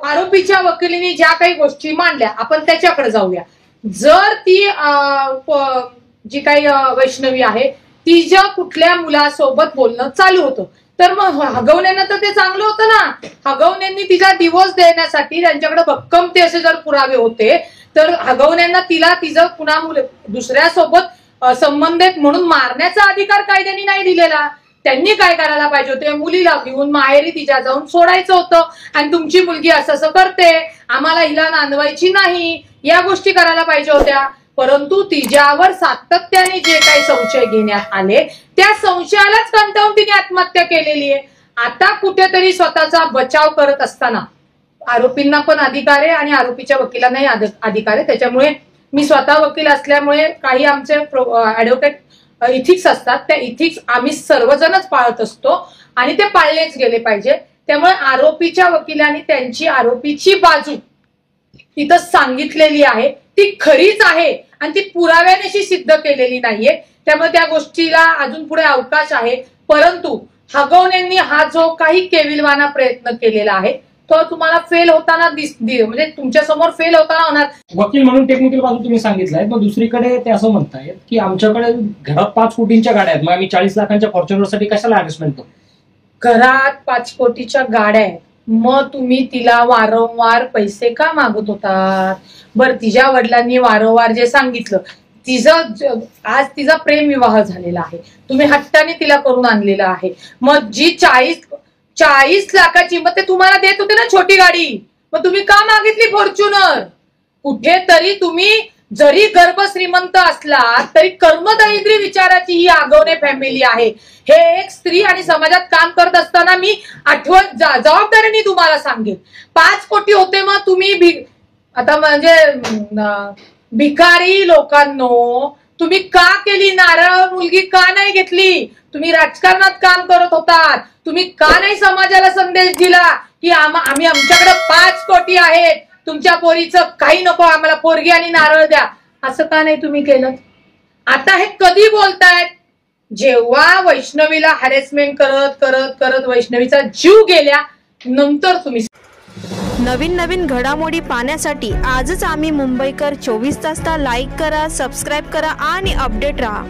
आरोपीच्या वकिलीने ज्या काही गोष्टी मांडल्या आपण त्याच्याकडे जाऊया। जर ती जी काही वैष्णवी आहे तिच्या कुठल्या मुलासोबत बोलणं चालू होतं तर मग हगवण्यानं तर ते चांगलं होतं ना। हगवण्यांनी तिला डिवोर्स देण्यासाठी त्यांच्याकडे भक्कम ते असे जर पुरावे होते तर हगवण्यांना तिला तिचं पुन्हा दुसऱ्यासोबत संबंधित म्हणून मारण्याचा अधिकार कायद्याने नाही दिलेला। त्यांनी काय करायला पाहिजे होते, मुलीला घेऊन माहेरी तिच्या जाऊन सोडायचं होतं आणि तुमची मुलगी असं असं करते आम्हाला हिला नांदवायची नाही या गोष्टी करायला पाहिजे होत्या। परंतु तिच्यावर सातत्याने जे काही संशय घेण्यात आले त्या संशयालाच कंटाळून तिने आत्महत्या केलेली आहे। आता कुठेतरी स्वतःचा बचाव करत असताना आरोपींना पण अधिकार आहे आणि आरोपीच्या वकिलांनाही अधिकार आहे। त्याच्यामुळे मी स्वतः वकील असल्यामुळे काही आमचे ऍडव्होकेट इथिक्स असतात त्या इथिक्स आम्ही सर्वजणच पाळत असतो आणि ते पाळलेच गेले पाहिजे। त्यामुळे आरोपीच्या वकिलांनी त्यांची आरोपीची बाजू तिथं सांगितलेली आहे ती खरीच आहे आणि ती पुराव्यानेशी सिद्ध केलेली नाहीये। त्यामुळे त्या गोष्टीला अजून पुढे अवकाश आहे। परंतु हगवण्यांनी हा जो काही केविलवाना प्रयत्न केलेला आहे तो तुम्हाला फेल होताना म्हणजे तुमच्या समोर फेल होताना होणार। वकील म्हणून टेक्निकल बाजू तुम्ही सांगितलंय, मग दुसरीकडे ते असं म्हणतायत की आमच्याकडे घरात 5 कोटींच्या गाड्या आहेत, मग आम्ही 40 लाखांच्या फॉर्च्युनरसाठी कशाला हॅरेसमेंट करतो? घरात 5 कोटीच्या गाड्या आहेत मग तुम्ही तिला वारंवार पैसे का मागत होतात? बरं तिच्या वडिलांनी वारंवार जे सांगितलं आज तिचा प्रेम विवाह झालेला आहे, तुम्ही हट्टाने तिला करून आणलेला आहे। मग जी 40 लाखाची मग ते तुम्हाला देत होते ना छोटी गाडी, मग तुम्ही का मागितली फॉर्च्युनर? कुठेतरी तुम्ही जरी गर्भ श्रीमंत असला तरी कर्मदरिद्री विचाराची ही आगवणे फॅमिली आहे। हे एक स्त्री आणि समाजात काम करत असताना मी जबाबदारीने तुम्हाला सांगेन 5 कोटी होते मग तुम्ही आता म्हणजे भिकारी लोकांनो तुम्ही का केली? नारळ मुलगी का नाही घेतली? तुम्ही राजकारणात काम करत होतात, तुम्ही का नाही समाजाला संदेश दिला की आम्ही आमच्याकडे 5 कोटी आहेत, तुमच्या पोरीचं काही नको आम्हाला, पोरगी आणि नारळ द्या, असं का नाही तुम्ही केलं? आता हे कधी बोलतायत? जेव्हा वैष्णवीला हॅरेसमेंट करत करत करत वैष्णवीचा जीव गेल्या नंतर तुम्ही। नवीन घडामोडी पाहण्यासाठी आजच आम्ही मुंबईकर 24 तासला लाईक करा, सबस्क्राईब करा आणि अपडेट रहा।